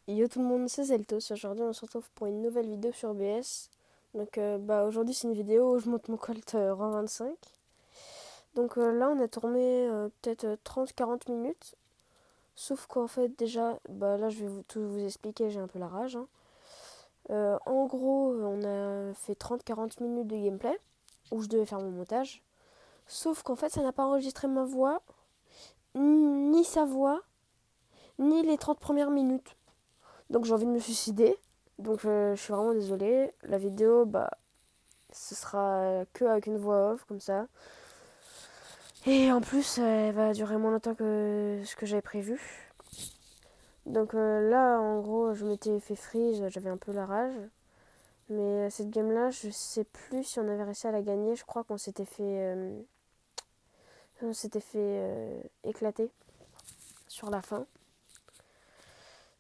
Yo tout le monde, c'est Zeltos. Aujourd'hui, on se retrouve pour une nouvelle vidéo sur BS. Donc, aujourd'hui, c'est une vidéo où je monte mon Colt RAV 25. Donc là, on a tourné peut-être 30-40 minutes. Sauf qu'en fait, déjà, là, je vais tout vous expliquer, j'ai un peu la rage, hein. En gros, on a fait 30-40 minutes de gameplay où je devais faire mon montage. Sauf qu'en fait, ça n'a pas enregistré ma voix, ni sa voix, ni les 30 premières minutes. Donc j'ai envie de me suicider. Donc je suis vraiment désolée. La vidéo, ce sera que avec une voix off comme ça. Et en plus, elle va durer moins longtemps que ce que j'avais prévu. Donc là, en gros, je m'étais fait freeze, j'avais un peu la rage. Mais cette game-là, je sais plus si on avait réussi à la gagner. Je crois qu'on s'était fait éclater sur la fin.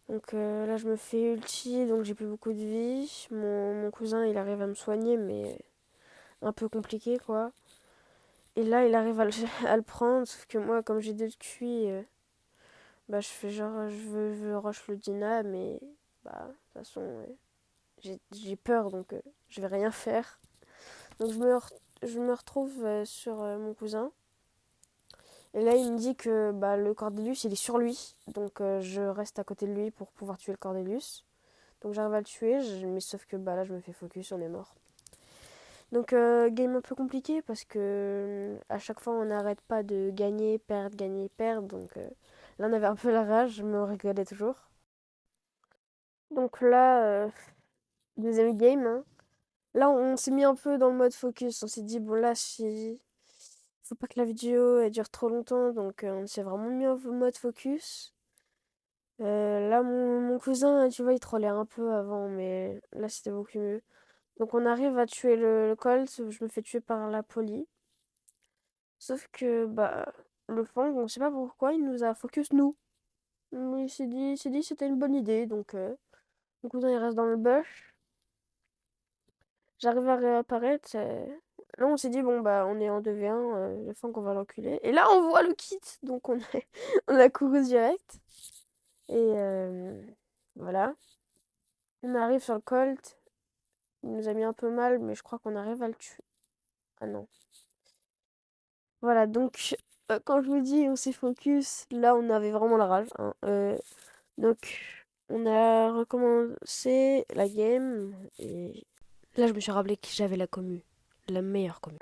Donc là, je me fais ulti, donc j'ai plus beaucoup de vie. Mon cousin, il arrive à me soigner, mais un peu compliqué, quoi. Et là, il arrive à le prendre, sauf que moi, comme j'ai deux de QI, je fais genre, je rush le Dina, mais de toute façon, j'ai peur, donc je vais rien faire. Donc je me retrouve sur mon cousin. Et là, il me dit que le Cordelius, il est sur lui. Donc je reste à côté de lui pour pouvoir tuer le Cordelius. Donc j'arrive à le tuer, mais sauf que là, je me fais focus, on est mort. Donc game un peu compliqué parce que à chaque fois on n'arrête pas de gagner, perdre. Donc là on avait un peu la rage, mais on rigolait toujours. Donc là, deuxième game, hein. Là on s'est mis un peu dans le mode focus. On s'est dit bon là si faut pas que la vidéo elle dure trop longtemps, donc on s'est vraiment mis en mode focus. Là mon cousin, tu vois, il trollait un peu avant, mais là c'était beaucoup mieux. Donc on arrive à tuer le Colt, je me fais tuer par la poli. Sauf que le Fang, on sait pas pourquoi, il nous a focus nous. Il s'est dit que c'était une bonne idée, donc mon cousin il reste dans le bush. J'arrive à réapparaître. Là on s'est dit bon on est en 2v1, le Fang on va l'enculer. Et là on voit le kit, donc on a couru direct. Et voilà. On arrive sur le Colt. Il nous a mis un peu mal, mais je crois qu'on arrive à le tuer. Ah non. Voilà, donc quand je vous dis on s'est focus, là on avait vraiment la rage, hein. Donc on a recommencé la game et là je me suis rappelé que j'avais la commu, la meilleure commu.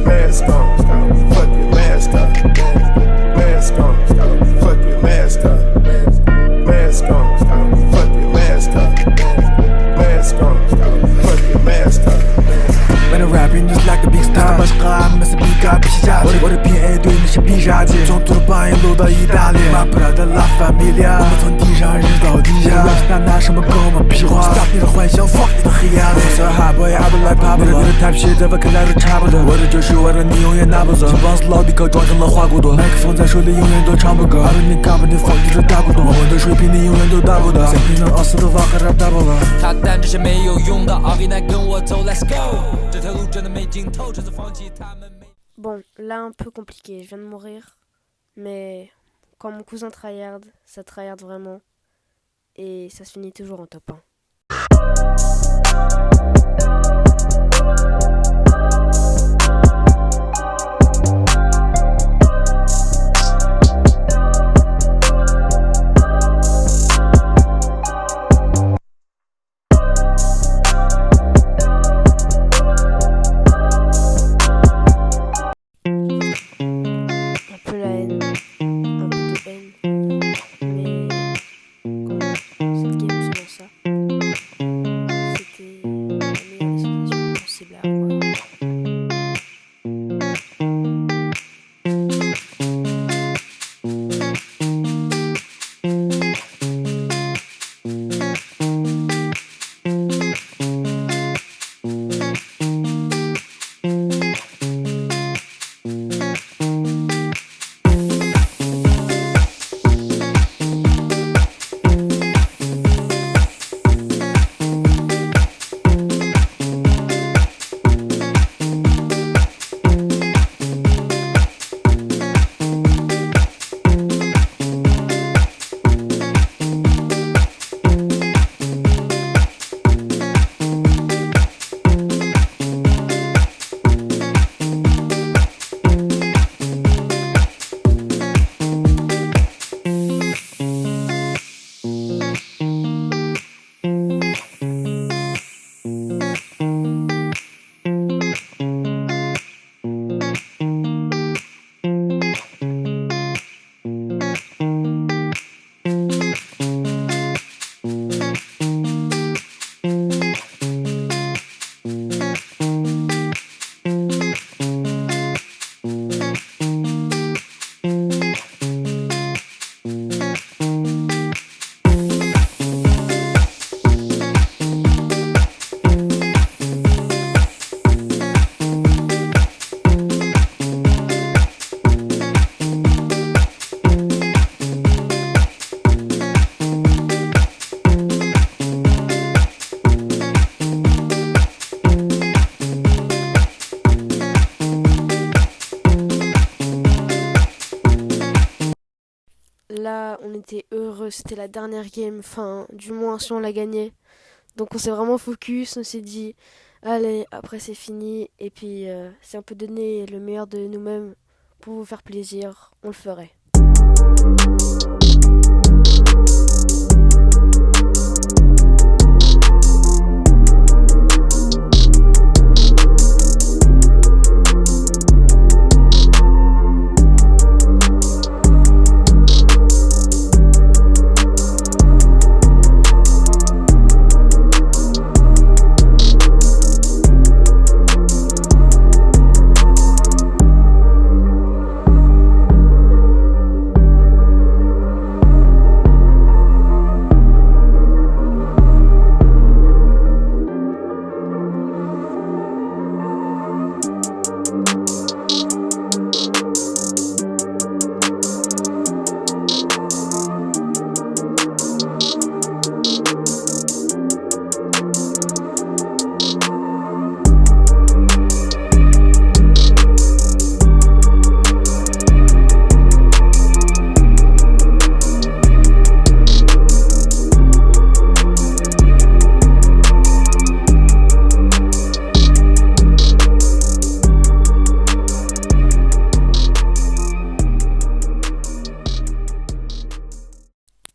Mask on, fuck your mask up. Mask on, fuck your mask up. Mask on, fuck your mask up. Mask on, fuck your mask up. When I'm rapping just like a big star başka mesela bir kalp şişacı我的PA 对你是必杀技中途的半夜落到意大利 My brother la familia 我们从地上扔到地下 Rap 拿什么跟我们屁话 Stop 你的幻想 fuck 你的黑暗我是 hot boy I don't like pop 你的 type shit 在看来都差不多我的就是我的你永远拿不走这帮死老迪克装成了花骨朵麦克风在手里永远都唱不够 I don't need company fuck 你这大股东我的水平你永远都达不到在平常奥斯的话和 rap 大爆了他但这些没有用的 RV 来跟我走 Let's go Bon, là un peu compliqué, je viens de mourir, mais quand mon cousin tryhard, ça tryhard vraiment, et ça se finit toujours en top 1. Un peu la haine, un peu de haine, mais quand même, cette game c'est pour ça. c'était la dernière game, enfin, du moins si on la gagnait. Donc on s'est vraiment focus, on s'est dit, allez, après c'est fini, et puis si on peut donner le meilleur de nous-mêmes pour vous faire plaisir, on le ferait.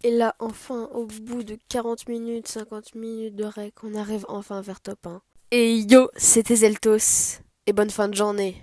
Et là, enfin, au bout de 40 minutes, 50 minutes de rec, on arrive enfin vers top 1. Et yo, c'était Zeltos. Et bonne fin de journée.